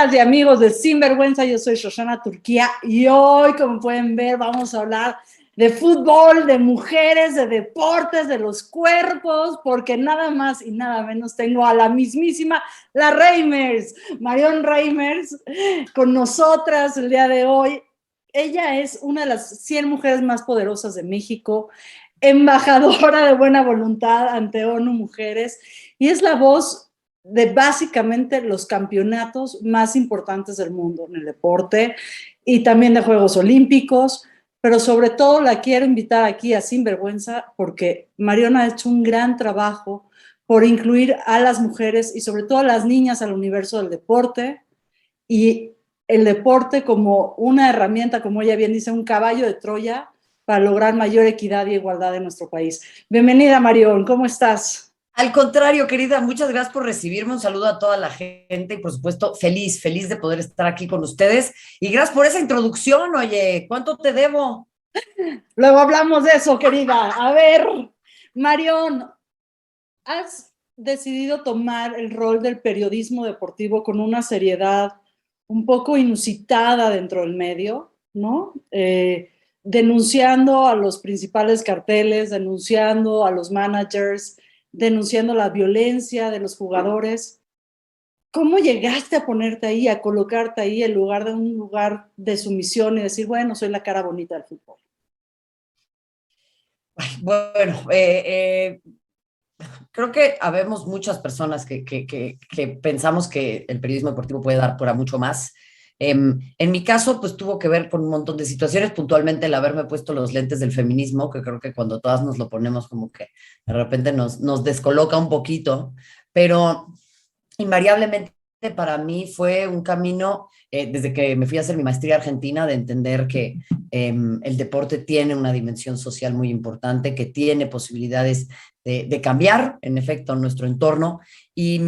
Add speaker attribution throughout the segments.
Speaker 1: Amigas y amigos de Sinvergüenza, yo soy Shoshana Turquía y hoy, como pueden ver, vamos a hablar de fútbol, de mujeres, de deportes, de los cuerpos, porque nada más y nada menos tengo a la mismísima, la Reimers, Marion Reimers, con nosotras el día de hoy. Ella es una de las 100 mujeres más poderosas de México, embajadora de buena voluntad ante ONU Mujeres, y es la voz de básicamente los campeonatos más importantes del mundo en el deporte y también de Juegos Olímpicos, pero sobre todo la quiero invitar aquí a Sinvergüenza porque Marion ha hecho un gran trabajo por incluir a las mujeres y sobre todo a las niñas al universo del deporte y el deporte como una herramienta, como ella bien dice, un caballo de Troya para lograr mayor equidad y igualdad en nuestro país. Bienvenida, Marion, ¿cómo estás?
Speaker 2: Al contrario, querida, muchas gracias por recibirme. Un saludo a toda la gente y, por supuesto, feliz de poder estar aquí con ustedes. Y gracias por esa introducción. Oye, ¿cuánto te debo?
Speaker 1: Luego hablamos de eso, querida. A ver, Marion, has decidido tomar el rol del periodismo deportivo con una seriedad un poco inusitada dentro del medio, ¿no? Denunciando a los principales carteles, denunciando a los managers, denunciando la violencia de los jugadores. ¿Cómo llegaste a ponerte ahí, a colocarte ahí en lugar de un lugar de sumisión y decir, bueno, soy la cara bonita del fútbol?
Speaker 2: Ay, bueno, creo que habemos muchas personas que pensamos que el periodismo deportivo puede dar para mucho más. En mi caso, pues tuvo que ver con un montón de situaciones, puntualmente el haberme puesto los lentes del feminismo, que creo que cuando todas nos lo ponemos como que de repente nos descoloca un poquito, pero invariablemente para mí fue un camino, desde que me fui a hacer mi maestría argentina, de entender que el deporte tiene una dimensión social muy importante, que tiene posibilidades de cambiar, en efecto, nuestro entorno. Y,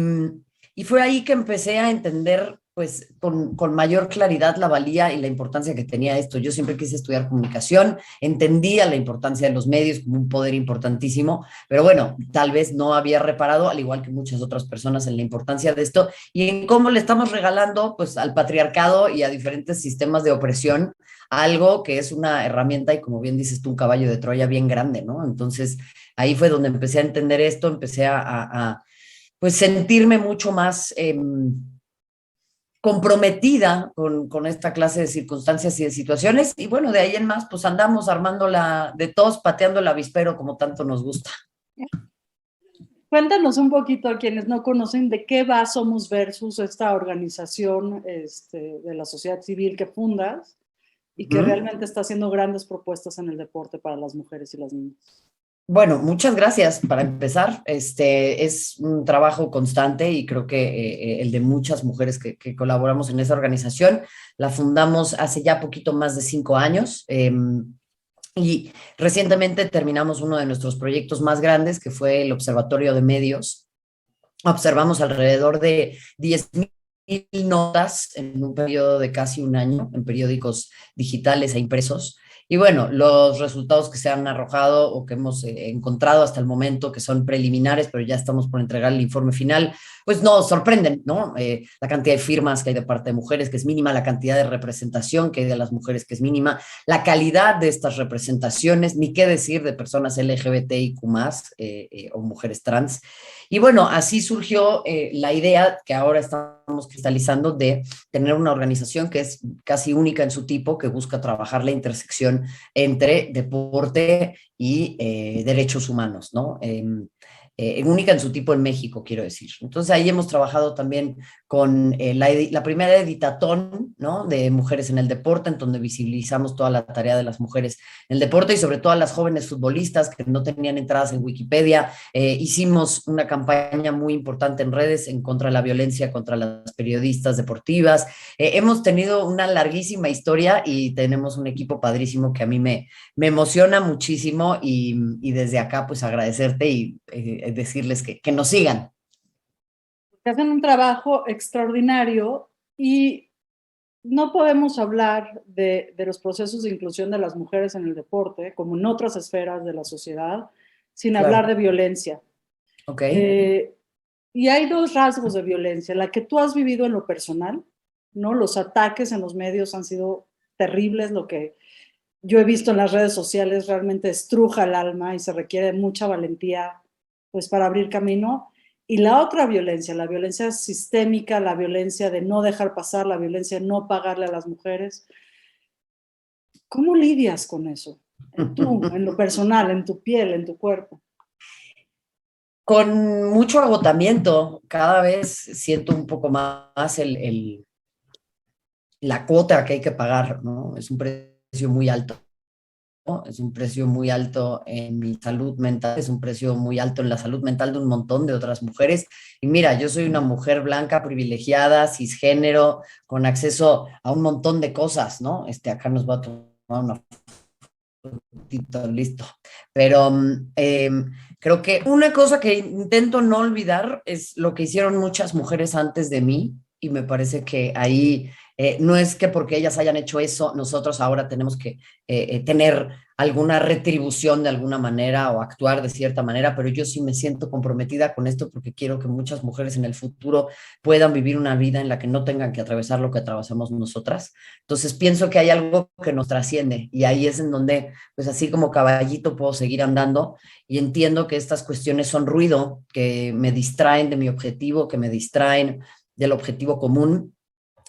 Speaker 2: y fue ahí que empecé a entender pues con mayor claridad la valía y la importancia que tenía esto. Yo siempre quise estudiar comunicación, entendía la importancia de los medios como un poder importantísimo, pero bueno, tal vez no había reparado, al igual que muchas otras personas, en la importancia de esto y en cómo le estamos regalando pues al patriarcado y a diferentes sistemas de opresión algo que es una herramienta y, como bien dices tú, un caballo de Troya bien grande, ¿no? Entonces ahí fue donde empecé a entender esto, empecé pues sentirme mucho más comprometida con esta clase de circunstancias y de situaciones. Y bueno, de ahí en más, pues andamos armándola de todos, pateando el avispero como tanto nos gusta.
Speaker 1: Cuéntanos un poquito a quienes no conocen de qué va Somos Versus, esta organización de la sociedad civil que fundas y que
Speaker 2: ¿Mm?
Speaker 1: realmente está haciendo grandes propuestas en el deporte para las mujeres y las niñas.
Speaker 2: Bueno, muchas gracias para empezar. Este es un trabajo constante y creo que el de muchas mujeres que colaboramos en esa organización. La fundamos hace ya poquito más de 5 años. Y recientemente terminamos uno de nuestros proyectos más grandes, que fue el Observatorio de Medios. Observamos alrededor de 10,000 notas en un periodo de casi un año en periódicos digitales e impresos. Y bueno, los resultados que se han arrojado o que hemos encontrado hasta el momento, que son preliminares, pero ya estamos por entregar el informe final, pues nos sorprenden, ¿no? La cantidad de firmas que hay de parte de mujeres, que es mínima, la cantidad de representación que hay de las mujeres, que es mínima, la calidad de estas representaciones, ni qué decir de personas LGBTIQ+, o mujeres trans. Y bueno, así surgió la idea que ahora estamos cristalizando de tener una organización que es casi única en su tipo, que busca trabajar la intersección entre deporte y derechos humanos, ¿no? Única en su tipo en México, quiero decir. Entonces ahí hemos trabajado también con la primera editatón, ¿no? De mujeres en el deporte, en donde visibilizamos toda la tarea de las mujeres en el deporte y sobre todo a las jóvenes futbolistas que no tenían entradas en Wikipedia. Hicimos una campaña muy importante en redes en contra de la violencia contra las periodistas deportivas. Hemos tenido una larguísima historia y tenemos un equipo padrísimo que a mí me emociona muchísimo y desde acá pues agradecerte y decirles que nos sigan.
Speaker 1: Que hacen un trabajo extraordinario y no podemos hablar de los procesos de inclusión de las mujeres en el deporte, como en otras esferas de la sociedad, sin hablar
Speaker 2: Claro.
Speaker 1: de violencia.
Speaker 2: Ok.
Speaker 1: Eh, y hay dos rasgos de violencia, la que tú has vivido en lo personal ¿no? Los ataques en los medios han sido terribles, lo que yo he visto en las redes sociales realmente estruja el alma y se requiere mucha valentía pues para abrir camino. Y la otra violencia, la violencia sistémica, la violencia de no dejar pasar, la violencia de no pagarle a las mujeres. ¿Cómo lidias con eso? Tú, en lo personal, en tu piel, en tu cuerpo.
Speaker 2: Con mucho agotamiento, cada vez siento un poco más la cuota que hay que pagar, ¿no? Es un precio muy alto, ¿no? Es un precio muy alto en mi salud mental, es un precio muy alto en la salud mental de un montón de otras mujeres. Y mira, yo soy una mujer blanca, privilegiada, cisgénero, con acceso a un montón de cosas, ¿no? Acá nos va a tomar una fotito, listo. Pero creo que una cosa que intento no olvidar es lo que hicieron muchas mujeres antes de mí, y me parece que ahí no es que porque ellas hayan hecho eso, nosotros ahora tenemos que tener alguna retribución de alguna manera o actuar de cierta manera, pero yo sí me siento comprometida con esto porque quiero que muchas mujeres en el futuro puedan vivir una vida en la que no tengan que atravesar lo que atravesamos nosotras. Entonces pienso que hay algo que nos trasciende y ahí es en donde, pues así como caballito puedo seguir andando y entiendo que estas cuestiones son ruido, que me distraen de mi objetivo, que me distraen del objetivo común,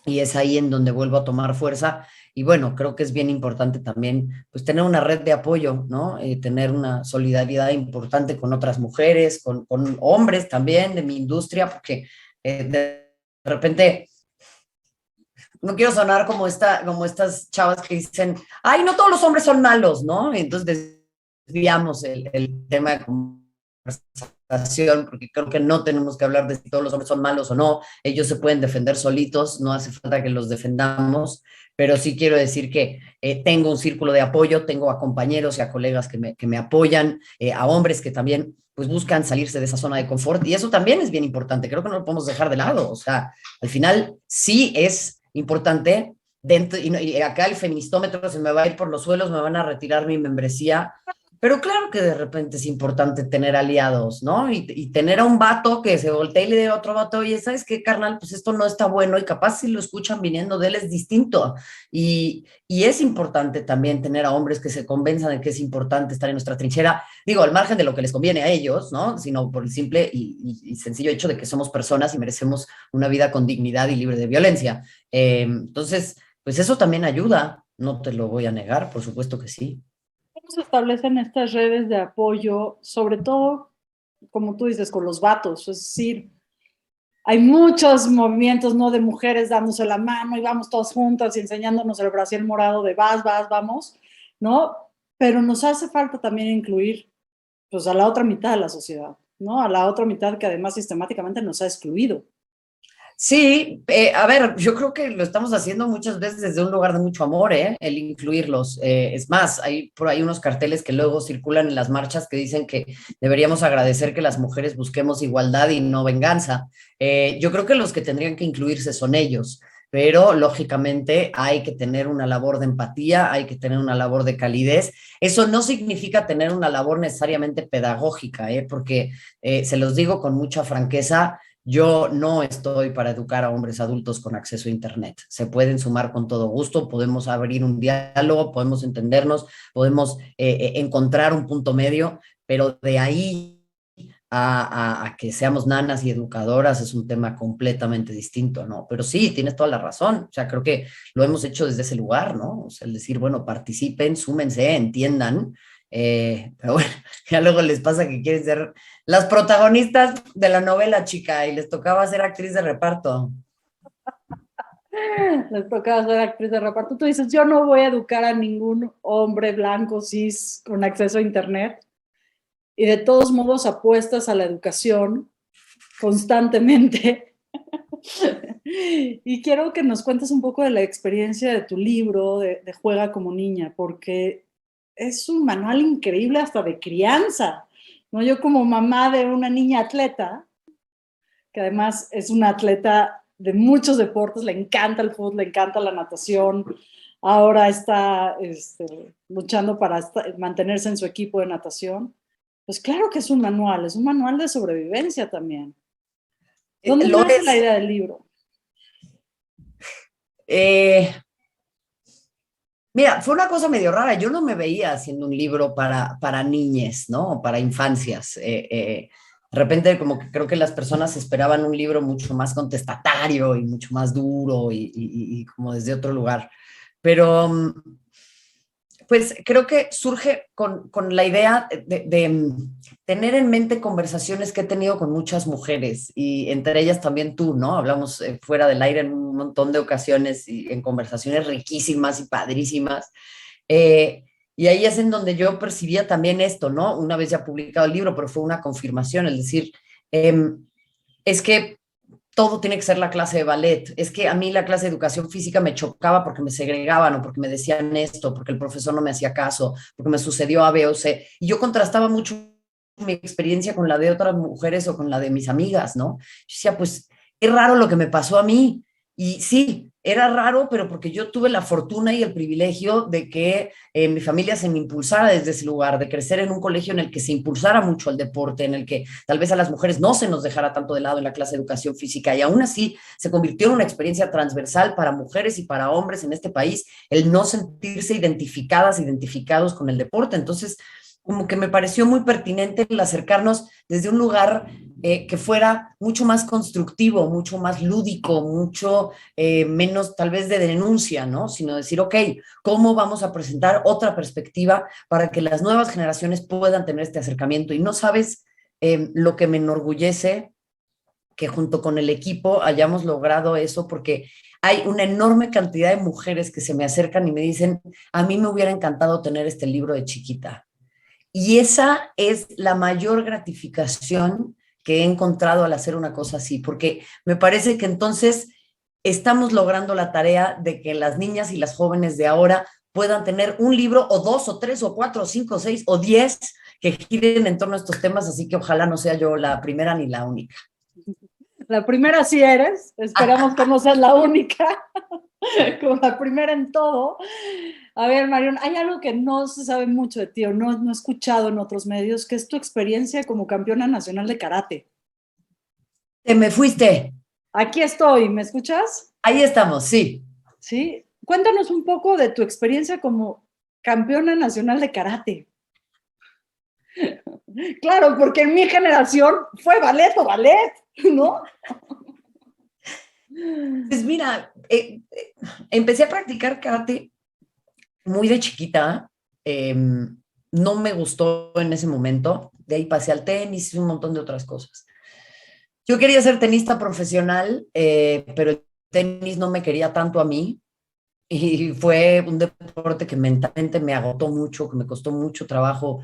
Speaker 2: y es ahí en donde vuelvo a tomar fuerza. Y bueno, creo que es bien importante también pues tener una red de apoyo, ¿no? Tener una solidaridad importante con otras mujeres, con hombres también de mi industria, porque de repente no quiero sonar como estas chavas que dicen, ay, no todos los hombres son malos, ¿no? Y entonces desviamos el tema de conversación, porque creo que no tenemos que hablar de si todos los hombres son malos o no, ellos se pueden defender solitos, no hace falta que los defendamos, pero sí quiero decir que tengo un círculo de apoyo, tengo a compañeros y a colegas que me apoyan, a hombres que también pues buscan salirse de esa zona de confort, y eso también es bien importante, creo que no lo podemos dejar de lado, o sea, al final sí es importante, dentro, y acá el feministómetro se me va a ir por los suelos, me van a retirar mi membresía, pero claro que de repente es importante tener aliados, ¿no? Y tener a un vato que se voltee y le dé a otro vato, oye, ¿sabes qué, carnal? Pues esto no está bueno, y capaz si lo escuchan viniendo de él es distinto. Y es importante también tener a hombres que se convenzan de que es importante estar en nuestra trinchera, digo, al margen de lo que les conviene a ellos, ¿no? Sino por el simple y sencillo hecho de que somos personas y merecemos una vida con dignidad y libre de violencia. Entonces, pues eso también ayuda, no te lo voy a negar, por supuesto que sí.
Speaker 1: ¿Cómo se establecen estas redes de apoyo, sobre todo, como tú dices, con los vatos? Es decir, hay muchos movimientos, ¿no? De mujeres dándose la mano y vamos todas juntas y enseñándonos el brasier morado de vas, vamos, ¿no? Pero nos hace falta también incluir, pues, a la otra mitad de la sociedad, ¿no? A la otra mitad que además sistemáticamente nos ha excluido.
Speaker 2: Sí, a ver, yo creo que lo estamos haciendo muchas veces desde un lugar de mucho amor, ¿eh? El incluirlos. Es más, hay por ahí unos carteles que luego circulan en las marchas que dicen que deberíamos agradecer que las mujeres busquemos igualdad y no venganza. Yo creo que los que tendrían que incluirse son ellos, pero lógicamente hay que tener una labor de empatía, hay que tener una labor de calidez. Eso no significa tener una labor necesariamente pedagógica, ¿eh? Porque se los digo con mucha franqueza, yo no estoy para educar a hombres adultos con acceso a Internet. Se pueden sumar con todo gusto, podemos abrir un diálogo, podemos entendernos, podemos encontrar un punto medio, pero de ahí a que seamos nanas y educadoras es un tema completamente distinto, ¿no? Pero sí, tienes toda la razón. O sea, creo que lo hemos hecho desde ese lugar, ¿no? O sea, el decir, bueno, participen, súmense, entiendan. Pero bueno, ya luego les pasa que quieren ser las protagonistas de la novela, chica, y les tocaba ser actriz de reparto.
Speaker 1: Les tocaba ser actriz de reparto. Tú dices, yo no voy a educar a ningún hombre blanco, cis, con acceso a Internet. Y de todos modos apuestas a la educación constantemente. Y quiero que nos cuentes un poco de la experiencia de tu libro, de Juega como niña, porque es un manual increíble hasta de crianza, ¿no? Yo como mamá de una niña atleta, que además es una atleta de muchos deportes, le encanta el fútbol, le encanta la natación, ahora está luchando para mantenerse en su equipo de natación. Pues claro que es un manual de sobrevivencia también. ¿Dónde
Speaker 2: Lo
Speaker 1: nace la
Speaker 2: es.
Speaker 1: idea del libro?
Speaker 2: Eh, Mira, fue una cosa medio rara. Yo no me veía haciendo un libro para niñes, ¿no? Para infancias. De repente, como que creo que las personas esperaban un libro mucho más contestatario y mucho más duro y como desde otro lugar. Pero pues creo que surge con la idea tener en mente conversaciones que he tenido con muchas mujeres y entre ellas también tú, ¿no? Hablamos fuera del aire en un montón de ocasiones y en conversaciones riquísimas y padrísimas. Eh, y ahí es en donde yo percibía también esto, ¿no? Una vez ya publicado el libro, pero fue una confirmación, es decir, es que todo tiene que ser la clase de ballet. Es que a mí la clase de educación física me chocaba porque me segregaban o porque me decían esto, porque el profesor no me hacía caso, porque me sucedió A, B o C. Y yo contrastaba mucho mi experiencia con la de otras mujeres o con la de mis amigas, ¿no? Yo decía, pues es raro lo que me pasó a mí. Y sí, era raro, pero porque yo tuve la fortuna y el privilegio de que mi familia se me impulsara desde ese lugar, de crecer en un colegio en el que se impulsara mucho el deporte, en el que tal vez a las mujeres no se nos dejara tanto de lado en la clase de educación física y aún así se convirtió en una experiencia transversal para mujeres y para hombres en este país el no sentirse identificadas, identificados con el deporte. Entonces, como que me pareció muy pertinente el acercarnos desde un lugar que fuera mucho más constructivo, mucho más lúdico, mucho menos tal vez de denuncia, ¿no? Sino decir, ok, ¿cómo vamos a presentar otra perspectiva para que las nuevas generaciones puedan tener este acercamiento? Y no sabes lo que me enorgullece que junto con el equipo hayamos logrado eso, porque hay una enorme cantidad de mujeres que se me acercan y me dicen, a mí me hubiera encantado tener este libro de chiquita. Y esa es la mayor gratificación que he encontrado al hacer una cosa así, porque me parece que entonces estamos logrando la tarea de que las niñas y las jóvenes de ahora puedan tener un libro o dos o tres o cuatro o cinco o seis o 10 que giren en torno a estos temas, así que ojalá no sea yo la primera ni la única.
Speaker 1: La primera sí eres, esperamos que no seas la única, como la primera en todo. A ver, Marion, hay algo que no se sabe mucho de ti o no he escuchado en otros medios, que es tu experiencia como campeona nacional de karate.
Speaker 2: Te me fuiste.
Speaker 1: Aquí estoy, ¿me escuchas?
Speaker 2: Ahí estamos, sí.
Speaker 1: Sí. Cuéntanos un poco de tu experiencia como campeona nacional de karate. Claro, porque en mi generación fue ballet o ballet, ¿no?
Speaker 2: Pues mira, empecé a practicar karate muy de chiquita. No me gustó en ese momento. De ahí pasé al tenis y un montón de otras cosas. Yo quería ser tenista profesional, pero el tenis no me quería tanto a mí. Y fue un deporte que mentalmente me agotó mucho, que me costó mucho trabajo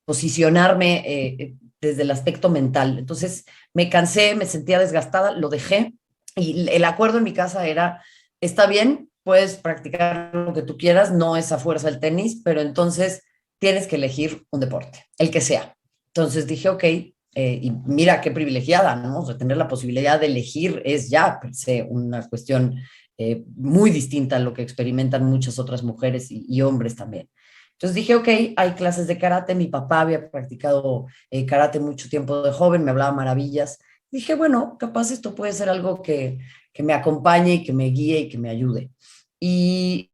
Speaker 2: posicionarme desde el aspecto mental. Entonces me cansé, me sentía desgastada, lo dejé y el acuerdo en mi casa era, está bien, puedes practicar lo que tú quieras, no es a fuerza el tenis, pero entonces tienes que elegir un deporte, el que sea. Entonces dije, ok, y mira qué privilegiada, ¿no? O sea, tener la posibilidad de elegir es ya, per se, una cuestión muy distinta a lo que experimentan muchas otras mujeres y hombres también. Entonces dije, ok, hay clases de karate, mi papá había practicado karate mucho tiempo de joven, me hablaba maravillas. Dije, bueno, capaz esto puede ser algo que me acompañe y que me guíe y que me ayude. Y,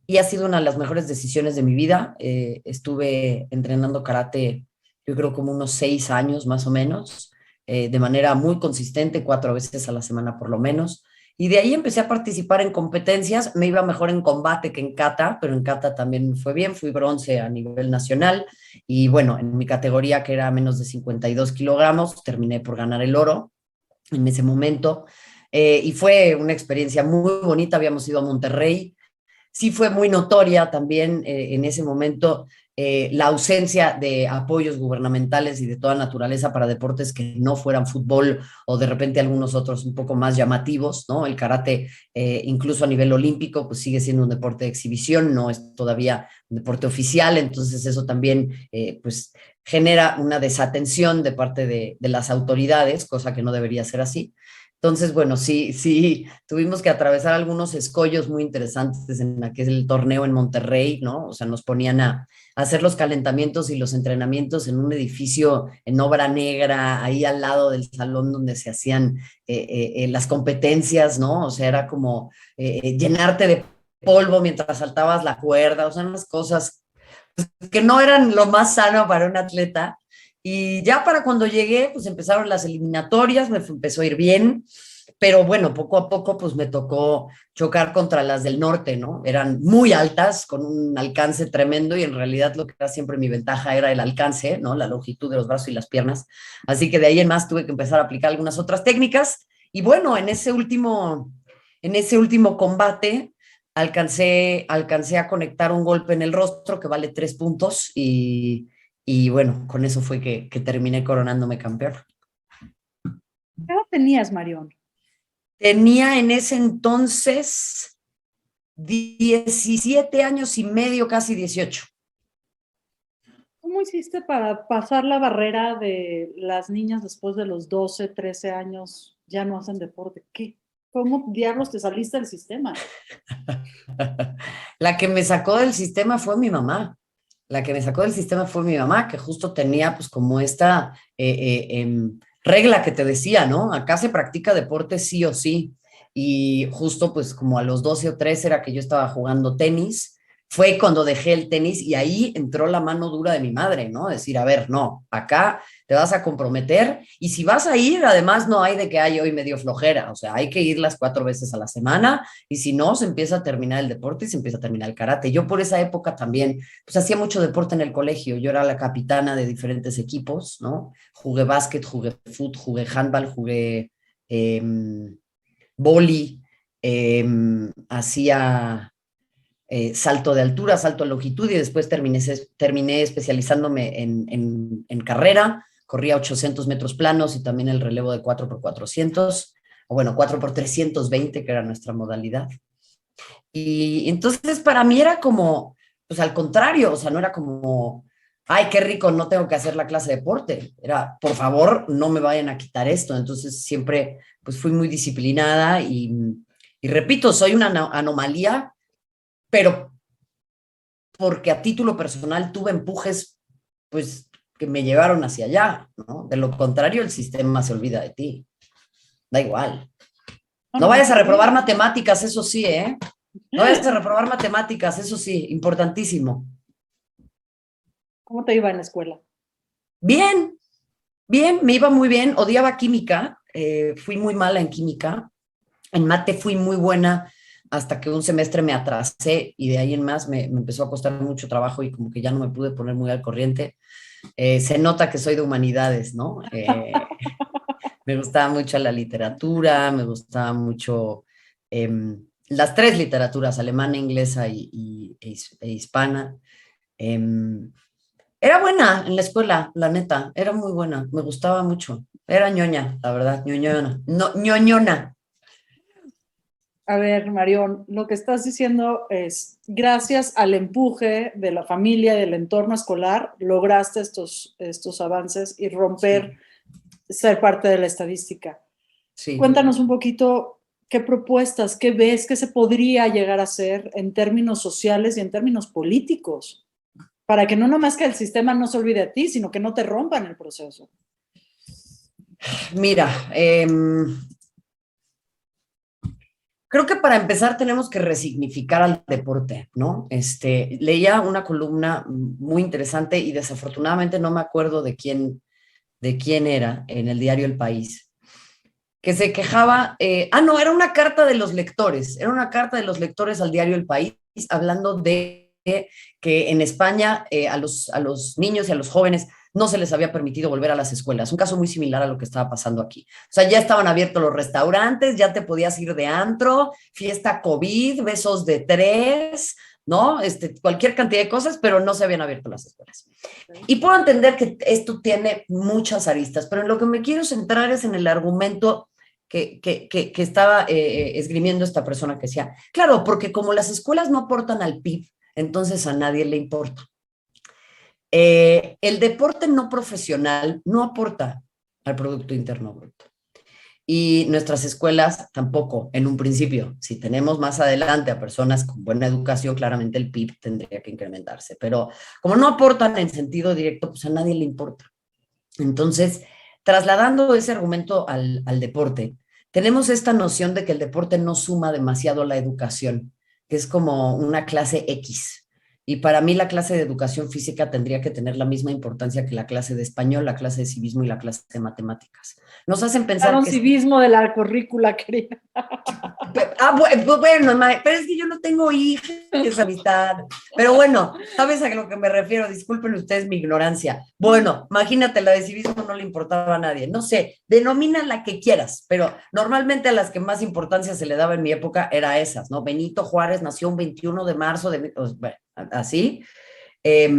Speaker 2: y ha sido una de las mejores decisiones de mi vida. Estuve entrenando karate, yo creo como unos 6 años más o menos, de manera muy consistente, 4 veces a la semana por lo menos. Y de ahí empecé a participar en competencias. Me iba mejor en combate que en kata, pero en kata también me fue bien. Fui bronce a nivel nacional. Y bueno, en mi categoría, que era menos de 52 kilogramos, terminé por ganar el oro en ese momento. Y fue una experiencia muy bonita. Habíamos ido a Monterrey. Sí fue muy notoria también en ese momento la ausencia de apoyos gubernamentales y de toda naturaleza para deportes que no fueran fútbol o de repente algunos otros un poco más llamativos, ¿no? El karate, incluso a nivel olímpico, pues sigue siendo un deporte de exhibición, no es todavía un deporte oficial, entonces eso también, pues, genera una desatención de parte de las autoridades, cosa que no debería ser así. Entonces, bueno, sí, tuvimos que atravesar algunos escollos muy interesantes en aquel torneo en Monterrey, ¿no? O sea, nos ponían a hacer los calentamientos y los entrenamientos en un edificio en obra negra, ahí al lado del salón donde se hacían las competencias, ¿no? O sea, era como llenarte de polvo mientras saltabas la cuerda, o sea, unas cosas que no eran lo más sano para un atleta. Y ya para cuando llegué, pues empezaron las eliminatorias, empezó a ir bien, pero bueno, poco a poco pues me tocó chocar contra las del norte, ¿no? Eran muy altas, con un alcance tremendo y en realidad lo que era siempre mi ventaja era el alcance, ¿no? La longitud de los brazos y las piernas. Así que de ahí en más tuve que empezar a aplicar algunas otras técnicas y bueno, en ese último combate alcancé a conectar un golpe en el rostro que vale 3 puntos y bueno, con eso fue que terminé coronándome campeón.
Speaker 1: ¿Qué edad tenías, Marión?
Speaker 2: Tenía en ese entonces 17 años y medio, casi 18.
Speaker 1: ¿Cómo hiciste para pasar la barrera de las niñas después de los 12, 13 años ya no hacen deporte? ¿Qué? ¿Cómo diablos te saliste del sistema?
Speaker 2: La que me sacó del sistema fue mi mamá. La que me sacó del sistema fue mi mamá, que justo tenía pues como esta regla que te decía, ¿no? Acá se practica deporte sí o sí. Y justo pues como a los 12 o 13 era que yo estaba jugando tenis, fue cuando dejé el tenis y ahí entró la mano dura de mi madre, ¿no? Decir, a ver, no, acá te vas a comprometer y si vas a ir, además no hay de que hay hoy medio flojera, o sea, hay que ir las 4 veces a la semana y si no, se empieza a terminar el deporte y se empieza a terminar el karate. Yo por esa época también, pues hacía mucho deporte en el colegio, yo era la capitana de diferentes equipos, ¿no? Jugué básquet, jugué fútbol, jugué handball, jugué eh, boli, hacía salto de altura, salto de longitud y después terminé especializándome en carrera, corría 800 metros planos y también el relevo de 4x400, o bueno, 4x320, que era nuestra modalidad. Y entonces para mí era como, pues al contrario, o sea, no era como, ay, qué rico, no tengo que hacer la clase de deporte. Era, por favor, no me vayan a quitar esto. Entonces siempre, pues fui muy disciplinada y repito, soy una anomalía, pero porque a título personal tuve empujes, pues, que me llevaron hacia allá, ¿no? De lo contrario, el sistema se olvida de ti. Da igual. No vayas a reprobar matemáticas, eso sí, ¿eh? No vayas a reprobar matemáticas, eso sí, importantísimo.
Speaker 1: ¿Cómo te iba en la escuela?
Speaker 2: Bien, bien, me iba muy bien. Odiaba química, fui muy mala en química. En mate fui muy buena hasta que un semestre me atrasé y de ahí en más me empezó a costar mucho trabajo y como que ya no me pude poner muy al corriente. Se nota que soy de humanidades, ¿no? Me gustaba mucho la literatura, me gustaba mucho las tres literaturas, alemana, inglesa e hispana. Era buena en la escuela, la neta, era muy buena, me gustaba mucho. Era ñoña, la verdad, ñoñona. No, ñoñona.
Speaker 1: A ver, Marión, lo que estás diciendo es, gracias al empuje de la familia, del entorno escolar, lograste estos avances y romper, ser parte de la estadística.
Speaker 2: Sí.
Speaker 1: Cuéntanos un poquito qué propuestas, qué ves, qué se podría llegar a hacer en términos sociales y en términos políticos, para que no nomás que el sistema no se olvide de ti, sino que no te rompan el proceso.
Speaker 2: Mira, creo que para empezar tenemos que resignificar al deporte, ¿no? Leía una columna muy interesante y desafortunadamente no me acuerdo de quién era en el diario El País, que se quejaba, no, era una carta de los lectores, era una carta de los lectores al diario El País hablando de que en España a los niños y a los jóvenes no se les había permitido volver a las escuelas. Un caso muy similar a lo que estaba pasando aquí. O sea, ya estaban abiertos los restaurantes, ya te podías ir de antro, fiesta COVID, besos de 3, ¿no? Cualquier cantidad de cosas, pero no se habían abierto las escuelas. Y puedo entender que esto tiene muchas aristas, pero en lo que me quiero centrar es en el argumento que estaba esgrimiendo esta persona que decía, claro, porque como las escuelas no aportan al PIB, entonces a nadie le importa. El deporte no profesional no aporta al Producto Interno Bruto. Y nuestras escuelas tampoco, en un principio. Si tenemos más adelante a personas con buena educación, claramente el PIB tendría que incrementarse. Pero como no aportan en sentido directo, pues a nadie le importa. Entonces, trasladando ese argumento al deporte, tenemos esta noción de que el deporte no suma demasiado a la educación, que es como una clase X. Y para mí la clase de educación física tendría que tener la misma importancia que la clase de español, la clase de civismo y la clase de matemáticas. Nos hacen pensar
Speaker 1: Un
Speaker 2: que es
Speaker 1: civismo de la currícula, querida.
Speaker 2: bueno, pero es que yo no tengo hijas, amistad. Pero bueno, ¿sabes a lo que me refiero? Disculpen ustedes mi ignorancia. Bueno, imagínate, la de civismo no le importaba a nadie. No sé, denomina la que quieras, pero normalmente a las que más importancia se le daba en mi época era esas, ¿no? Benito Juárez nació un 21 de marzo de, pues, bueno, así.
Speaker 1: La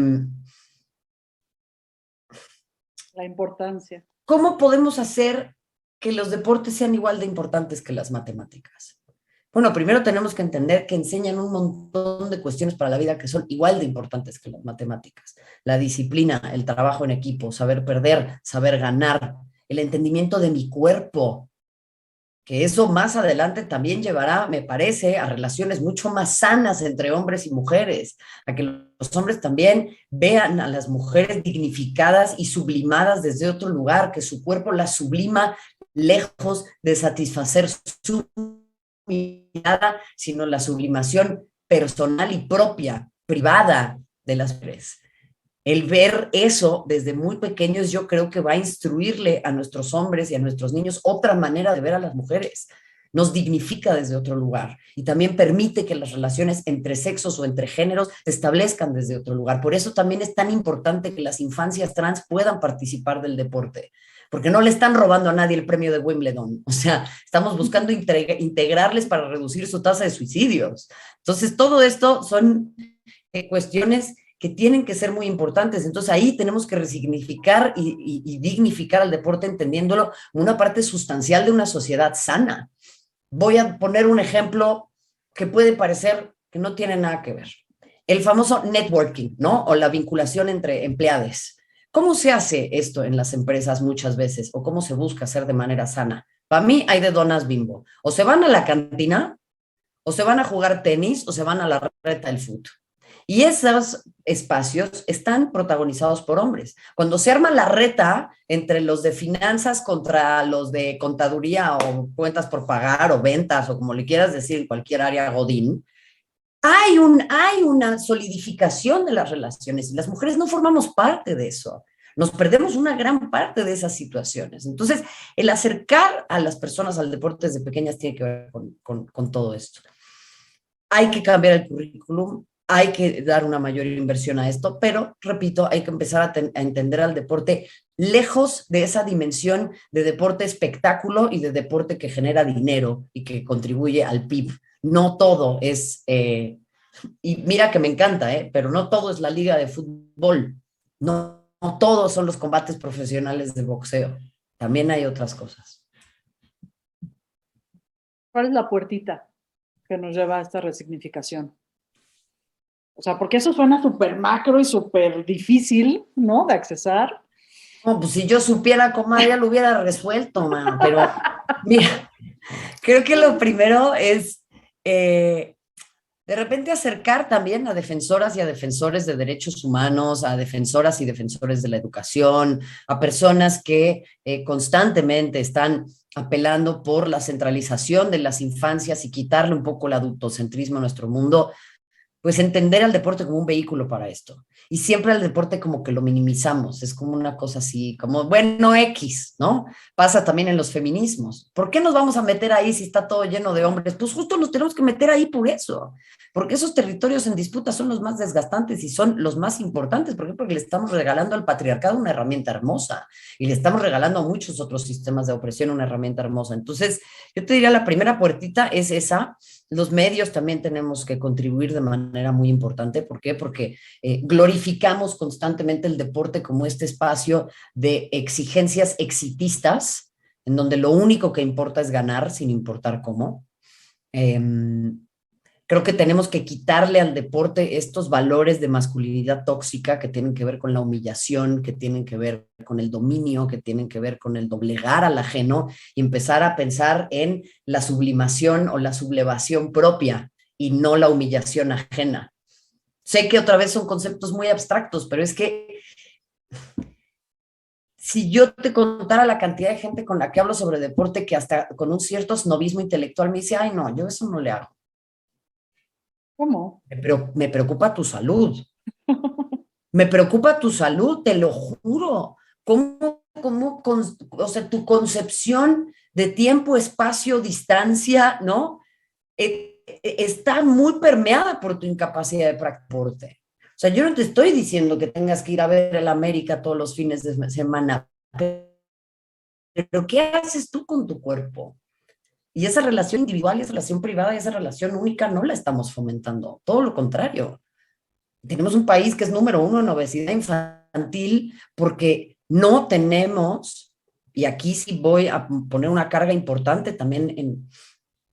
Speaker 1: importancia.
Speaker 2: ¿Cómo podemos hacer que los deportes sean igual de importantes que las matemáticas? Bueno, primero tenemos que entender que enseñan un montón de cuestiones para la vida que son igual de importantes que las matemáticas. La disciplina, el trabajo en equipo, saber perder, saber ganar, el entendimiento de mi cuerpo, que eso más adelante también llevará, me parece, a relaciones mucho más sanas entre hombres y mujeres, a que los hombres también vean a las mujeres dignificadas y sublimadas desde otro lugar, que su cuerpo las sublima lejos de satisfacer su mirada, sino la sublimación personal y propia, privada de las mujeres. El ver eso desde muy pequeños yo creo que va a instruirle a nuestros hombres y a nuestros niños otra manera de ver a las mujeres. Nos dignifica desde otro lugar y también permite que las relaciones entre sexos o entre géneros se establezcan desde otro lugar. Por eso también es tan importante que las infancias trans puedan participar del deporte, porque no le están robando a nadie el premio de Wimbledon. O sea, estamos buscando integrarles para reducir su tasa de suicidios. Entonces, todo esto son cuestiones que tienen que ser muy importantes. Entonces ahí tenemos que resignificar y dignificar al deporte entendiéndolo como una parte sustancial de una sociedad sana. Voy a poner un ejemplo que puede parecer que no tiene nada que ver. El famoso networking, ¿no? O la vinculación entre empleados. ¿Cómo se hace esto en las empresas muchas veces? ¿O cómo se busca hacer de manera sana? Para mí hay de donas Bimbo. O se van a la cantina, o se van a jugar tenis, o se van a la reta del fútbol. Y esos espacios están protagonizados por hombres. Cuando se arma la reta entre los de finanzas contra los de contaduría o cuentas por pagar o ventas o como le quieras decir en cualquier área godín, hay una solidificación de las relaciones y las mujeres no formamos parte de eso. Nos perdemos una gran parte de esas situaciones. Entonces, el acercar a las personas al deporte desde pequeñas tiene que ver con todo esto. Hay que cambiar el currículum, hay que dar una mayor inversión a esto, pero, repito, hay que empezar a entender al deporte lejos de esa dimensión de deporte espectáculo y de deporte que genera dinero y que contribuye al PIB. No todo es, y mira que me encanta, pero no todo es la liga de fútbol, no todos son los combates profesionales de boxeo, también hay otras cosas.
Speaker 1: ¿Cuál es la puertita que nos lleva a esta resignificación? O sea, porque eso suena súper macro y súper difícil, ¿no? De accesar.
Speaker 2: No, pues si yo supiera cómo ya lo hubiera resuelto, man, pero mira, creo que lo primero es de repente acercar también a defensoras y a defensores de derechos humanos, a defensoras y defensores de la educación, a personas que constantemente están apelando por la centralización de las infancias y quitarle un poco el adultocentrismo a nuestro mundo, pues entender al deporte como un vehículo para esto. Y siempre al deporte como que lo minimizamos, es como una cosa así, como, bueno, X, ¿no? Pasa también en los feminismos. ¿Por qué nos vamos a meter ahí si está todo lleno de hombres? Pues justo nos tenemos que meter ahí por eso, porque esos territorios en disputa son los más desgastantes y son los más importantes. ¿Por qué? Porque le estamos regalando al patriarcado una herramienta hermosa y le estamos regalando a muchos otros sistemas de opresión una herramienta hermosa. Entonces, yo te diría, la primera puertita es esa. Los medios también tenemos que contribuir de manera muy importante. ¿Por qué? Porque glorificamos constantemente el deporte como este espacio de exigencias exitistas, en donde lo único que importa es ganar sin importar cómo. Creo Creo que tenemos que quitarle al deporte estos valores de masculinidad tóxica que tienen que ver con la humillación, que tienen que ver con el dominio, que tienen que ver con el doblegar al ajeno y empezar a pensar en la sublimación o la sublevación propia y no la humillación ajena. Sé que otra vez son conceptos muy abstractos, pero es que si yo te contara la cantidad de gente con la que hablo sobre deporte que hasta con un cierto snobismo intelectual me dice, ay no, yo eso no le hago.
Speaker 1: ¿Cómo?
Speaker 2: Me preocupa tu salud. Me preocupa tu salud, te lo juro. O sea, tu concepción de tiempo, espacio, distancia, ¿no? Está muy permeada por tu incapacidad de practicar deporte. O sea, yo no te estoy diciendo que tengas que ir a ver el América todos los fines de semana, pero ¿qué haces tú con tu cuerpo? Y esa relación individual, esa relación privada y esa relación única no la estamos fomentando, todo lo contrario. Tenemos un país que es número 1 en obesidad infantil porque no tenemos, y aquí sí voy a poner una carga importante también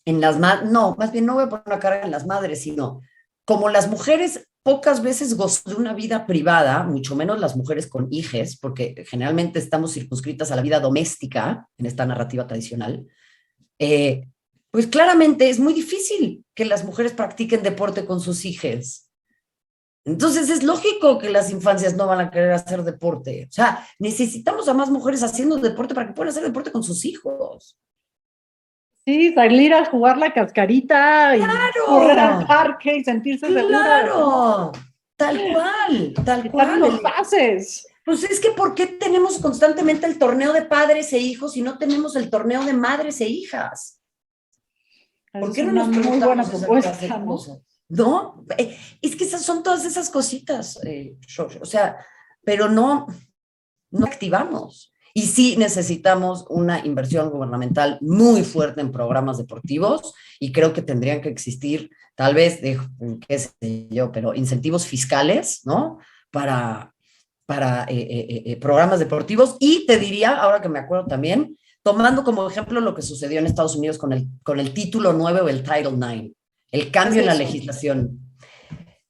Speaker 2: en las madres, no, más bien no voy a poner una carga en las madres, sino como las mujeres pocas veces gozan de una vida privada, mucho menos las mujeres con hijes, porque generalmente estamos circunscritas a la vida doméstica en esta narrativa tradicional, pues claramente es muy difícil que las mujeres practiquen deporte con sus hijos. Entonces es lógico que las infancias no van a querer hacer deporte. O sea, necesitamos a más mujeres haciendo deporte para que puedan hacer deporte con sus hijos.
Speaker 1: Sí, salir a jugar la cascarita y correr al
Speaker 2: ¡Claro!
Speaker 1: parque y sentirse seguras.
Speaker 2: ¡Claro! Tal cual, tal
Speaker 1: Quitar los
Speaker 2: cual.
Speaker 1: pases.
Speaker 2: Pues es que ¿por qué tenemos constantemente el torneo de padres e hijos y no tenemos el torneo de madres e hijas? ¿Por
Speaker 1: Es
Speaker 2: qué no
Speaker 1: una
Speaker 2: nos
Speaker 1: muy buena
Speaker 2: preguntamos esa clase
Speaker 1: propuesta,
Speaker 2: de
Speaker 1: ¿no?
Speaker 2: cosas? ¿No? Es que esas son todas esas cositas, o sea, pero no activamos. Y sí necesitamos una inversión gubernamental muy fuerte en programas deportivos y creo que tendrían que existir, tal vez, qué sé yo, pero incentivos fiscales, ¿no? Para programas deportivos. Y te diría, ahora que me acuerdo también, tomando como ejemplo lo que sucedió en Estados Unidos con el título 9 o el Title 9, el
Speaker 1: ¿Qué es
Speaker 2: cambio en la
Speaker 1: eso?
Speaker 2: legislación.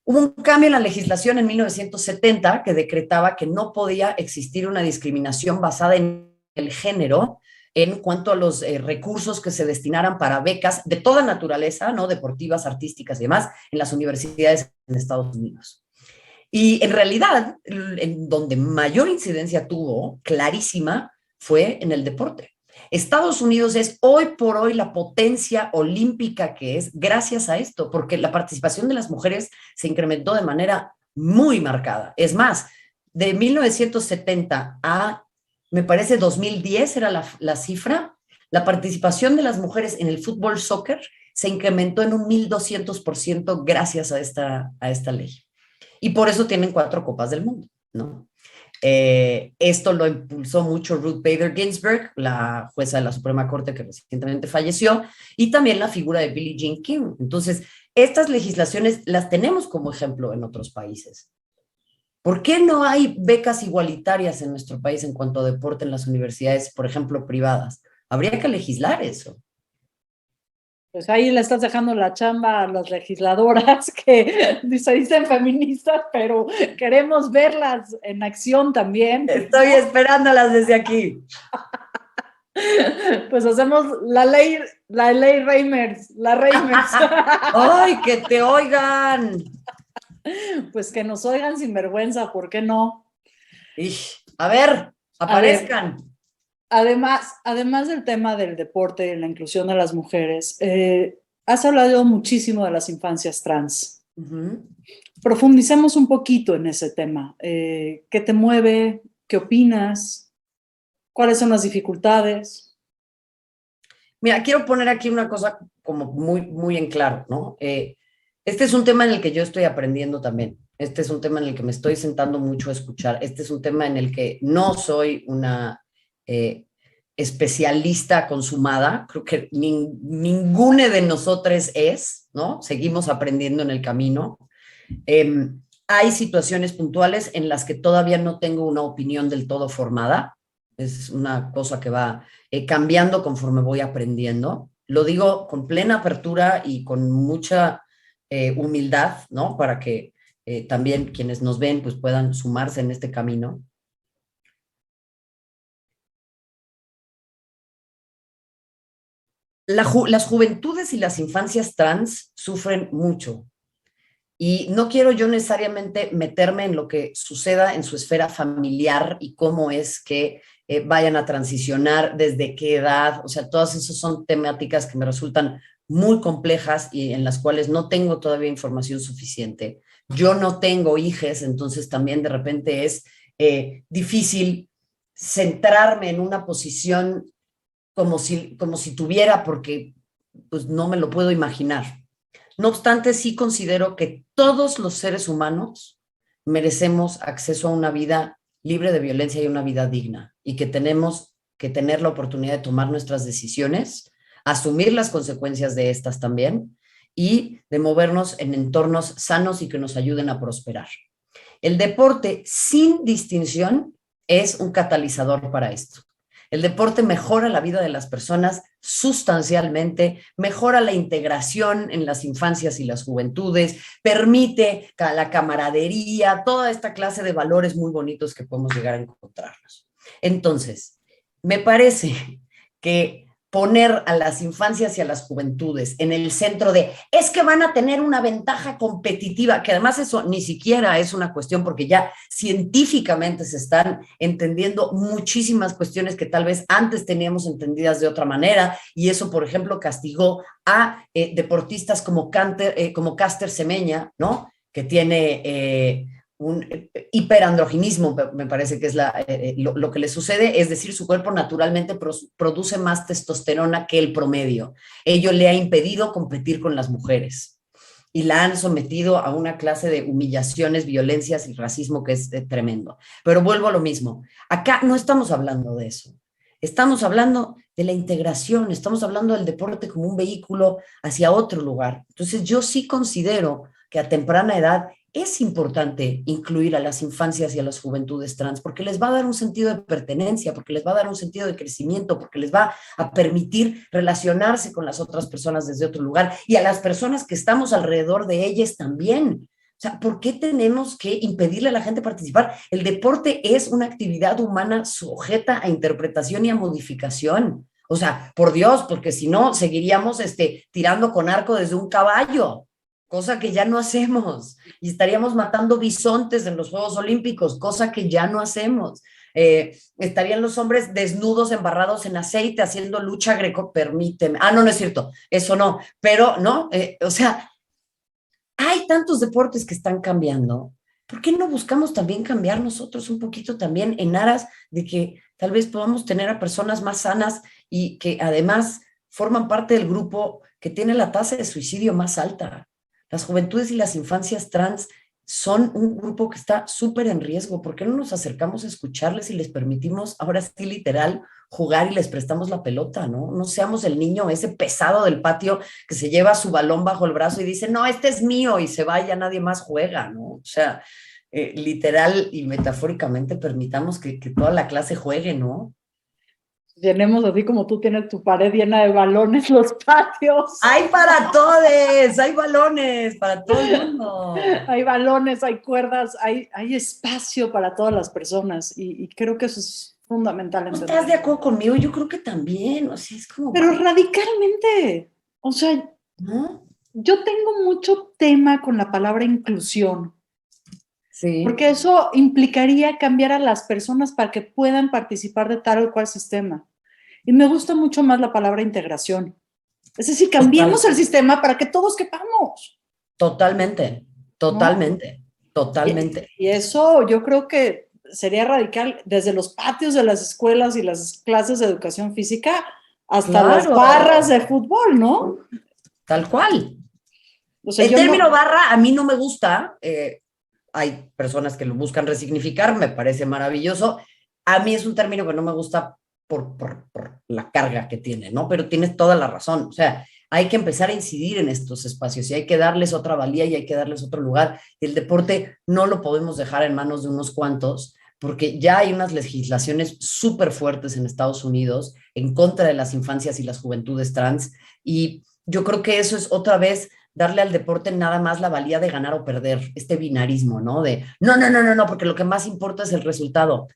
Speaker 2: Hubo un cambio en la legislación en 1970 que decretaba que no podía existir una discriminación basada en el género en cuanto a los recursos que se destinaran para becas de toda naturaleza, ¿no? Deportivas, artísticas y demás, en las universidades en Estados Unidos. Y en realidad, en donde mayor incidencia tuvo, clarísima, fue en el deporte. Estados Unidos es hoy por hoy la potencia olímpica que es gracias a esto, porque la participación de las mujeres se incrementó de manera muy marcada. Es más, de 1970 a, me parece, 2010 era la cifra, la participación de las mujeres en el fútbol soccer se incrementó en un 1,200% gracias a esta ley. Y por eso tienen 4 copas del mundo, ¿no? Esto lo impulsó mucho Ruth Bader Ginsburg, la jueza de la Suprema Corte que recientemente falleció, y también la figura de Billie Jean King. Entonces, estas legislaciones las tenemos como ejemplo en otros países. ¿Por qué no hay becas igualitarias en nuestro país en cuanto a deporte en las universidades, por ejemplo, privadas? Habría que legislar eso.
Speaker 1: Pues ahí le estás dejando la chamba a las legisladoras que se dicen feministas, pero queremos verlas en acción también.
Speaker 2: Estoy esperándolas desde aquí.
Speaker 1: Pues hacemos la ley Reimers, la Reimers.
Speaker 2: ¡Ay, que te oigan!
Speaker 1: Pues que nos oigan sin vergüenza, ¿por qué no?
Speaker 2: A ver, aparezcan.
Speaker 1: Además del tema del deporte y la inclusión de las mujeres, has hablado muchísimo de las infancias trans. Profundicemos un poquito en ese tema. ¿Qué te mueve? ¿Qué opinas? ¿Cuáles son las dificultades?
Speaker 2: Mira, quiero poner aquí una cosa como muy, muy en claro, ¿no? Este es un tema en el que yo estoy aprendiendo también. Este es un tema en el que me estoy sentando mucho a escuchar. Este es un tema en el que no soy una especialista consumada. Creo que ninguna de nosotros es, ¿no? Seguimos aprendiendo en el camino. Hay situaciones puntuales en las que todavía no tengo una opinión del todo formada. Es una cosa que va cambiando conforme voy aprendiendo. Lo digo con plena apertura y con mucha humildad, ¿no? Para que también quienes nos ven pues puedan sumarse en este camino. Las juventudes y las infancias trans sufren mucho. Y no quiero yo necesariamente meterme en lo que suceda en su esfera familiar y cómo es que vayan a transicionar, desde qué edad, o sea, todas esas son temáticas que me resultan muy complejas y en las cuales no tengo todavía información suficiente. Yo no tengo hijes, entonces también de repente es difícil centrarme en una posición como si tuviera, porque pues no me lo puedo imaginar. No obstante, sí considero que todos los seres humanos merecemos acceso a una vida libre de violencia y una vida digna, y que tenemos que tener la oportunidad de tomar nuestras decisiones, asumir las consecuencias de estas también, y de movernos en entornos sanos y que nos ayuden a prosperar. El deporte, sin distinción, es un catalizador para esto. El deporte mejora la vida de las personas sustancialmente, mejora la integración en las infancias y las juventudes, permite la camaradería, toda esta clase de valores muy bonitos que podemos llegar a encontrarnos. Entonces, me parece que poner a las infancias y a las juventudes en el centro de, es que van a tener una ventaja competitiva, que además eso ni siquiera es una cuestión, porque ya científicamente se están entendiendo muchísimas cuestiones que tal vez antes teníamos entendidas de otra manera, y eso, por ejemplo, castigó a deportistas como Caster Semenya, ¿no? Que tiene un hiperandroginismo, me parece que es lo que le sucede, es decir, su cuerpo naturalmente produce más testosterona que el promedio. Ello le ha impedido competir con las mujeres y la han sometido a una clase de humillaciones, violencias y racismo que es tremendo. Pero vuelvo a lo mismo, acá no estamos hablando de eso, estamos hablando de la integración, estamos hablando del deporte como un vehículo hacia otro lugar. Entonces yo sí considero que a temprana edad es importante incluir a las infancias y a las juventudes trans, porque les va a dar un sentido de pertenencia, porque les va a dar un sentido de crecimiento, porque les va a permitir relacionarse con las otras personas desde otro lugar, y a las personas que estamos alrededor de ellas también. O sea, ¿por qué tenemos que impedirle a la gente participar? El deporte es una actividad humana sujeta a interpretación y a modificación. O sea, por Dios, porque si no, seguiríamos tirando con arco desde un caballo, cosa que ya no hacemos, y estaríamos matando bisontes en los Juegos Olímpicos, cosa que ya no hacemos. Estarían los hombres desnudos, embarrados en aceite, haciendo lucha greco, permíteme. Ah, no, no es cierto, eso no, pero no, o sea, hay tantos deportes que están cambiando. ¿Por qué no buscamos también cambiar nosotros un poquito también en aras de que tal vez podamos tener a personas más sanas y que además forman parte del grupo que tiene la tasa de suicidio más alta? Las juventudes y las infancias trans son un grupo que está súper en riesgo. ¿Por qué no nos acercamos a escucharles y les permitimos, ahora sí literal, jugar y les prestamos la pelota, ¿no? No seamos el niño ese pesado del patio que se lleva su balón bajo el brazo y dice, no, este es mío, y se va y ya nadie más juega, ¿no? O sea, literal y metafóricamente permitamos que toda la clase juegue, ¿no?
Speaker 1: Llenemos así como tú tienes tu pared llena de balones, los patios.
Speaker 2: Hay para todos, hay balones para todo el mundo.
Speaker 1: Hay balones, hay cuerdas, hay espacio para todas las personas, y creo que eso es fundamental.
Speaker 2: ¿No estás de acuerdo conmigo? Yo creo que también, o sea, es como...
Speaker 1: Pero radicalmente, o sea,
Speaker 2: ¿no?
Speaker 1: yo tengo mucho tema con la palabra inclusión.
Speaker 2: Sí.
Speaker 1: Porque eso implicaría cambiar a las personas para que puedan participar de tal o cual sistema. Y me gusta mucho más la palabra integración. Es decir, cambiemos el sistema para que todos quepamos.
Speaker 2: Totalmente, totalmente, ¿no? Totalmente.
Speaker 1: Y eso yo creo que sería radical desde los patios de las escuelas y las clases de educación física hasta las barras de fútbol, ¿no?
Speaker 2: Tal cual.
Speaker 1: O sea,
Speaker 2: el término barra a mí no me gusta. Hay personas que lo buscan resignificar, me parece maravilloso. A mí es un término que no me gusta por la carga que tiene, ¿no? Pero tienes toda la razón. O sea, hay que empezar a incidir en estos espacios y hay que darles otra valía y hay que darles otro lugar. El deporte no lo podemos dejar en manos de unos cuantos, porque ya hay unas legislaciones súper fuertes en Estados Unidos en contra de las infancias y las juventudes trans, y yo creo que eso es otra vez darle al deporte nada más la valía de ganar o perder, este binarismo, ¿no? De, no, porque lo que más importa es el resultado.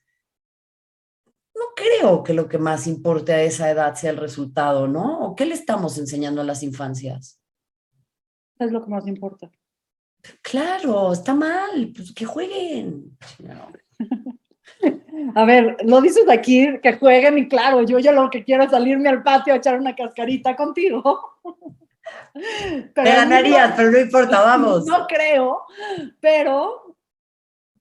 Speaker 2: No creo que lo que más importe a esa edad sea el resultado, ¿no? ¿O qué le estamos enseñando a las infancias?
Speaker 1: Es lo que más importa.
Speaker 2: Claro, está mal, pues que jueguen. No.
Speaker 1: A ver, lo dices aquí, que jueguen y claro, yo lo que quiero es salirme al patio a echar una cascarita contigo.
Speaker 2: Te
Speaker 1: Pero al
Speaker 2: ganarías,
Speaker 1: mismo,
Speaker 2: pero no importa, vamos.
Speaker 1: no creo, pero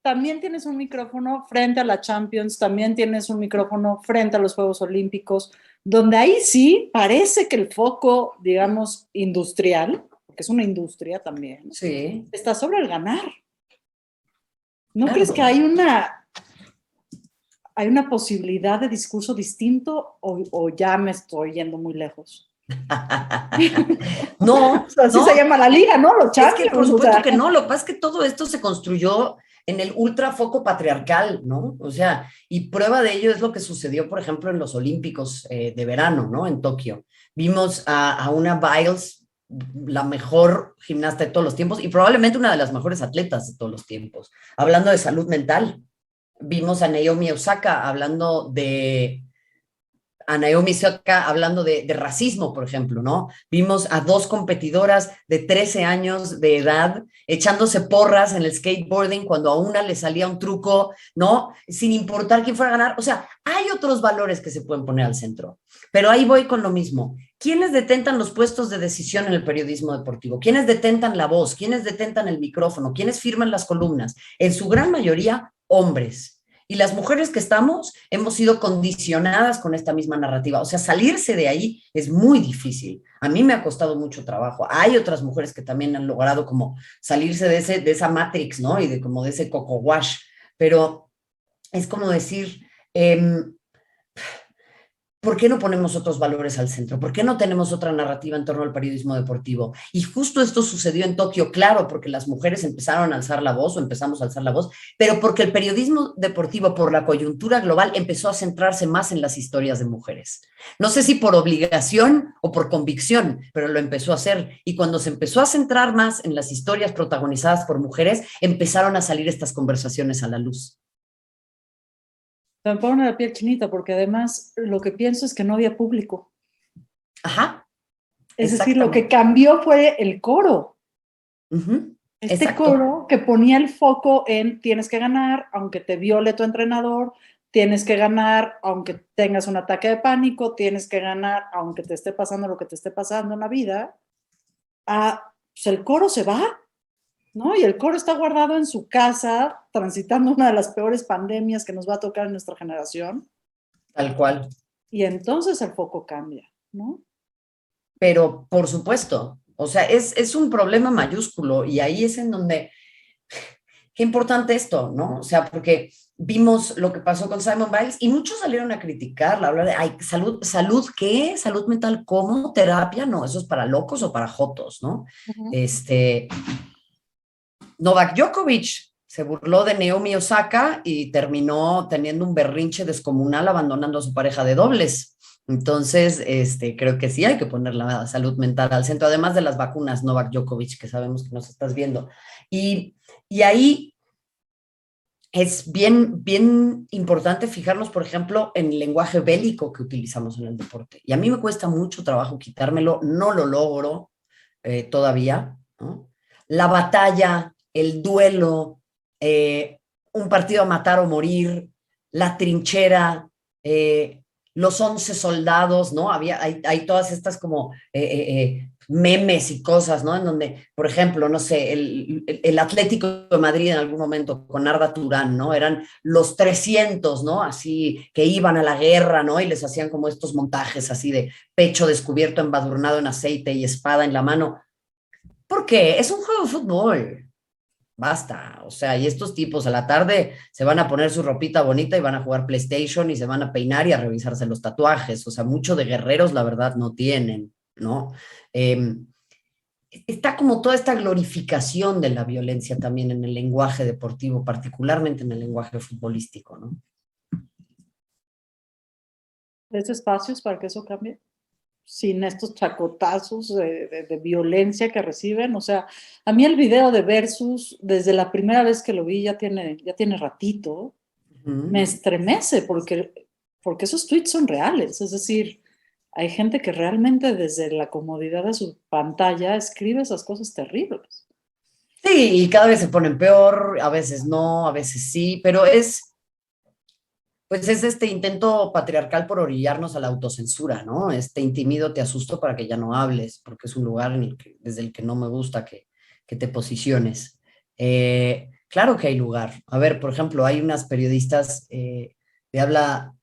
Speaker 1: también tienes un micrófono frente a la Champions, también tienes un micrófono frente a los Juegos Olímpicos, donde ahí sí parece que el foco, digamos, industrial, porque es una industria también,
Speaker 2: Sí,
Speaker 1: está sobre el ganar. ¿No crees que
Speaker 2: claro.
Speaker 1: hay una posibilidad de discurso distinto o ya me estoy yendo muy lejos?
Speaker 2: No,
Speaker 1: O sea, así se
Speaker 2: no,
Speaker 1: llama la liga, ¿no? Los
Speaker 2: es que por
Speaker 1: Champions, o
Speaker 2: supuesto
Speaker 1: sea.
Speaker 2: que no, lo que pasa es que todo esto se construyó en el ultrafoco patriarcal, ¿no? O sea, y prueba de ello es lo que sucedió, por ejemplo, en los Olímpicos de verano, ¿no? En Tokio. Vimos a una Biles, la mejor gimnasta de todos los tiempos y probablemente una de las mejores atletas de todos los tiempos, hablando de salud mental. Vimos a Naomi Osaka hablando de a Naomi Osaka hablando de racismo, por ejemplo, ¿no? Vimos a dos competidoras de 13 años de edad echándose porras en el skateboarding cuando a una le salía un truco, ¿no? Sin importar quién fuera a ganar. O sea, hay otros valores que se pueden poner al centro. Pero ahí voy con lo mismo. ¿Quiénes detentan los puestos de decisión en el periodismo deportivo? ¿Quiénes detentan la voz? ¿Quiénes detentan el micrófono? ¿Quiénes firman las columnas? En su gran mayoría, hombres. Y las mujeres que estamos hemos sido condicionadas con esta misma narrativa. O sea, salirse de ahí es muy difícil. A mí me ha costado mucho trabajo. Hay otras mujeres que también han logrado como salirse de esa matrix, ¿no? Y de como de ese coco wash. Pero es como decir, ¿por qué no ponemos otros valores al centro? ¿Por qué no tenemos otra narrativa en torno al periodismo deportivo? Y justo esto sucedió en Tokio, claro, porque las mujeres empezaron a alzar la voz o empezamos a alzar la voz, pero porque el periodismo deportivo, por la coyuntura global, empezó a centrarse más en las historias de mujeres. No sé si por obligación o por convicción, pero lo empezó a hacer. Y cuando se empezó a centrar más en las historias protagonizadas por mujeres, empezaron a salir estas conversaciones a la luz.
Speaker 1: Me pone la piel chinita porque además lo que pienso es que no había público.
Speaker 2: Ajá,
Speaker 1: Es decir, lo que
Speaker 2: exactamente.
Speaker 1: cambió fue el coro. Este
Speaker 2: Exacto.
Speaker 1: coro que ponía el foco en tienes que ganar, aunque te viole tu entrenador, tienes que ganar, aunque tengas un ataque de pánico, tienes que ganar, aunque te esté pasando lo que te esté pasando en la vida. Pues el coro se va, ¿no? Y el coro está guardado en su casa, transitando una de las peores pandemias que nos va a tocar en nuestra generación.
Speaker 2: Tal cual.
Speaker 1: Y entonces el foco cambia, ¿no?
Speaker 2: Pero por supuesto, o sea, es un problema mayúsculo y ahí es en donde, qué importante esto, ¿no? O sea, porque vimos lo que pasó con Simon Biles y muchos salieron a criticarla, a hablar de, ay, salud, ¿qué? ¿Salud mental cómo? ¿Terapia? No, eso es para locos o para jotos, ¿no?
Speaker 1: Uh-huh.
Speaker 2: Este, Novak Djokovic se burló de Naomi Osaka y terminó teniendo un berrinche descomunal abandonando a su pareja de dobles. Entonces, creo que sí hay que poner la salud mental al centro, además de las vacunas Novak Djokovic, que sabemos que nos estás viendo. Y ahí es bien importante fijarnos, por ejemplo, en el lenguaje bélico que utilizamos en el deporte. Y a mí me cuesta mucho trabajo quitármelo, no lo logro todavía, ¿no? La batalla, el duelo, un partido a matar o morir, la trinchera, los 11 soldados, ¿no? Hay todas estas como memes y cosas, ¿no? En donde, por ejemplo, no sé, el Atlético de Madrid en algún momento con Arda Turán, ¿no? Eran los 300, ¿no? Así que iban a la guerra, ¿no? Y les hacían como estos montajes así de pecho descubierto, embadurnado en aceite y espada en la mano. ¿Por qué? Es un juego de fútbol. Basta, o sea, y estos tipos a la tarde se van a poner su ropita bonita y van a jugar PlayStation y se van a peinar y a revisarse los tatuajes, o sea, mucho de guerreros la verdad no tienen, ¿no? Eh, Está como toda esta glorificación de la violencia también en el lenguaje deportivo, particularmente en el lenguaje futbolístico, ¿no?
Speaker 1: ¿Ves espacios para que eso cambie? sin estos chacotazos de violencia que reciben. O sea, a mí el video de Versus, desde la primera vez que lo vi, ya tiene ratito, me estremece porque esos tweets son reales. Es decir, hay gente que realmente desde la comodidad de su pantalla escribe esas cosas terribles.
Speaker 2: Sí, y cada vez se ponen peor, a veces no, a veces sí, pero pues es este intento patriarcal por orillarnos a la autocensura, ¿no? Intimido, te asusto para que ya no hables, porque es un lugar desde el que no me gusta que te posiciones. Claro que hay lugar. A ver, por ejemplo, hay unas periodistas de habla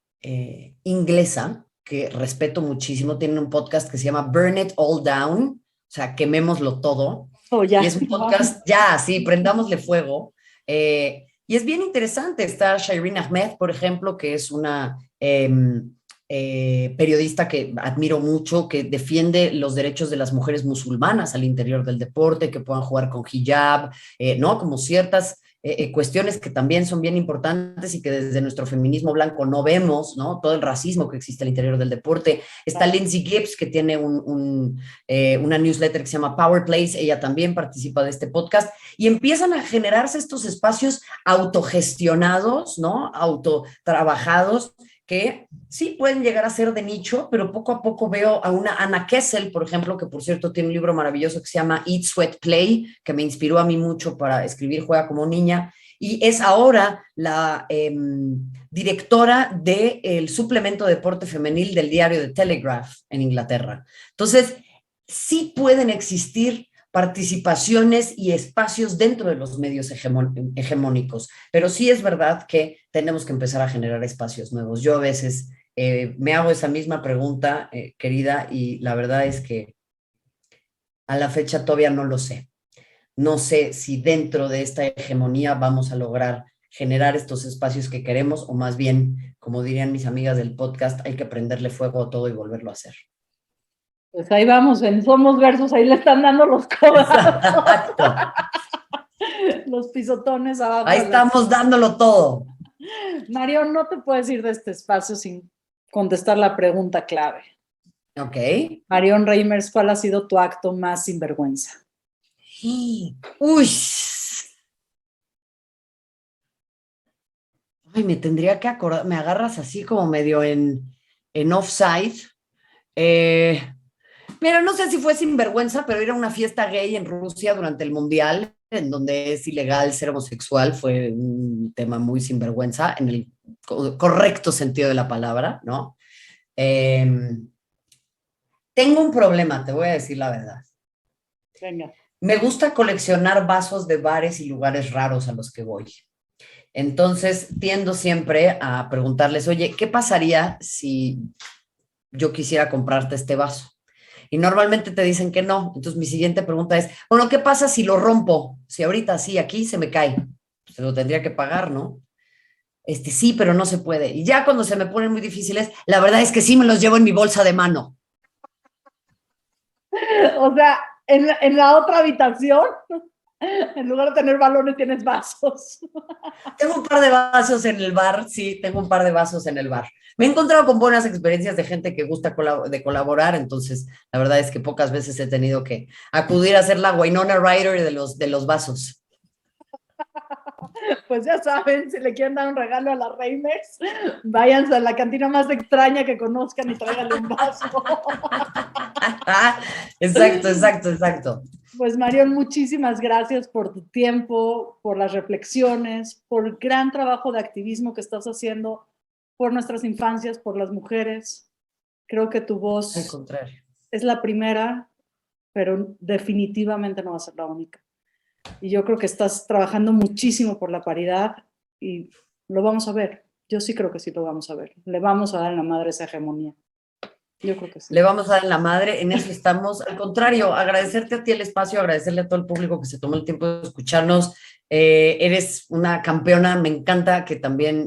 Speaker 2: inglesa que respeto muchísimo, tienen un podcast que se llama Burn It All Down, o sea, quemémoslo todo.
Speaker 1: Oh, ya,
Speaker 2: Y es un podcast, ya, sí, prendámosle fuego. Y es bien interesante. Está Shireen Ahmed, por ejemplo, que es una periodista que admiro mucho, que defiende los derechos de las mujeres musulmanas al interior del deporte, que puedan jugar con hijab, ¿no? Como ciertas cuestiones que también son bien importantes y que desde nuestro feminismo blanco no vemos, ¿no? Todo el racismo que existe al interior del deporte. Está Lindsay Gibbs, que tiene una newsletter que se llama Power Plays, ella también participa de este podcast, y empiezan a generarse estos espacios autogestionados, ¿no? Autotrabajados, que sí pueden llegar a ser de nicho, pero poco a poco veo a una Anna Kessel, por ejemplo, que por cierto tiene un libro maravilloso que se llama Eat, Sweat, Play, que me inspiró a mí mucho para escribir Juega como niña, y es ahora la directora del suplemento de deporte femenil del diario The Telegraph en Inglaterra. Entonces, sí pueden existir participaciones y espacios dentro de los medios hegemónicos, pero sí es verdad que tenemos que empezar a generar espacios nuevos. Yo a veces me hago esa misma pregunta, querida, y la verdad es que a la fecha todavía no lo sé. No sé si dentro de esta hegemonía vamos a lograr generar estos espacios que queremos, o más bien, como dirían mis amigas del podcast, hay que prenderle fuego a todo y volverlo a hacer.
Speaker 1: Pues ahí vamos, en Somos Versus, ahí le están dando los codazos. Los pisotones abajo.
Speaker 2: Ahí estamos dándolo todo.
Speaker 1: Mario, no te puedes ir de este espacio sin contestar la pregunta clave.
Speaker 2: Ok.
Speaker 1: Marion Reimers, ¿cuál ha sido tu acto más sinvergüenza?
Speaker 2: Uy. Ay, me tendría que acordar, me agarras así como medio en offside. Mira, no sé si fue sinvergüenza, pero ir a una fiesta gay en Rusia durante el Mundial, en donde es ilegal ser homosexual, fue un tema muy sinvergüenza, en el correcto sentido de la palabra, ¿no? Tengo un problema, te voy a decir la verdad.
Speaker 1: Venga.
Speaker 2: Me gusta coleccionar vasos de bares y lugares raros a los que voy. Entonces, tiendo siempre a preguntarles, oye, ¿qué pasaría si yo quisiera comprarte este vaso? Y normalmente te dicen que no. Entonces, mi siguiente pregunta es, bueno, ¿qué pasa si lo rompo? Si ahorita sí, aquí se me cae. Pues se lo tendría que pagar, ¿no? Sí, pero no se puede. Y ya cuando se me ponen muy difíciles, la verdad es que sí me los llevo en mi bolsa de mano.
Speaker 1: O sea, en la otra habitación, en lugar de tener balones, tienes vasos.
Speaker 2: Tengo un par de vasos en el bar, sí, tengo un par de vasos en el bar. Me he encontrado con buenas experiencias de gente que gusta de colaborar, entonces la verdad es que pocas veces he tenido que acudir a ser la Winona Ryder de los vasos.
Speaker 1: Pues ya saben, si le quieren dar un regalo a las Reimers, váyanse a la cantina más extraña que conozcan y tráiganle un vaso.
Speaker 2: Exacto.
Speaker 1: Pues Marion, muchísimas gracias por tu tiempo, por las reflexiones, por el gran trabajo de activismo que estás haciendo por nuestras infancias, por las mujeres. Creo que tu voz
Speaker 2: Al contrario.
Speaker 1: es la primera, pero definitivamente no va a ser la única. Y yo creo que estás trabajando muchísimo por la paridad y lo vamos a ver. Yo sí creo que sí lo vamos a ver. Le vamos a dar en la madre esa hegemonía. Yo creo que sí.
Speaker 2: Le vamos a dar en la madre, en eso estamos. Al contrario, agradecerte a ti el espacio, agradecerle a todo el público que se tomó el tiempo de escucharnos. Eres una campeona, me encanta que también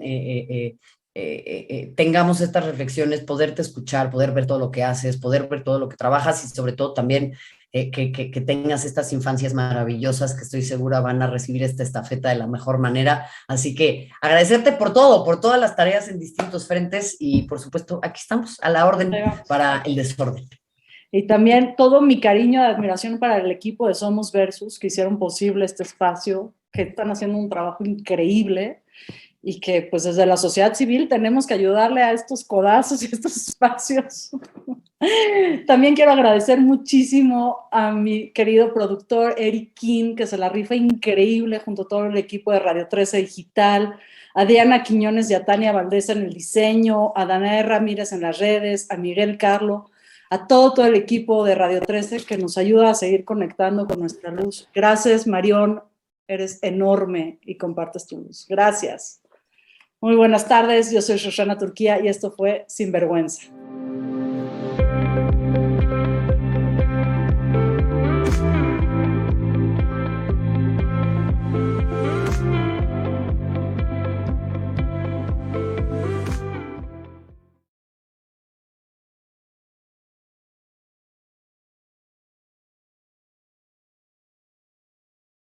Speaker 2: tengamos estas reflexiones, poderte escuchar, poder ver todo lo que haces, poder ver todo lo que trabajas y sobre todo también que tengas estas infancias maravillosas que estoy segura van a recibir esta estafeta de la mejor manera. Así que agradecerte por todo, por todas las tareas en distintos frentes y por supuesto aquí estamos a la orden para el desorden.
Speaker 1: Y también todo mi cariño y admiración para el equipo de Somos Versus, que hicieron posible este espacio, que están haciendo un trabajo increíble y que pues desde la sociedad civil tenemos que ayudarle a estos codazos y estos espacios. También quiero agradecer muchísimo a mi querido productor Eric King, que se la rifa increíble junto a todo el equipo de Radio 13 Digital, a Diana Quiñones y a Tania Valdés en el diseño, a Danae Ramírez en las redes, a Miguel Carlo, a todo el equipo de Radio 13 que nos ayuda a seguir conectando con nuestra luz. Gracias, Marión, eres enorme y compartes tu luz. Gracias. Muy buenas tardes, yo soy Shoshana Turquía y esto fue Sinvergüenza.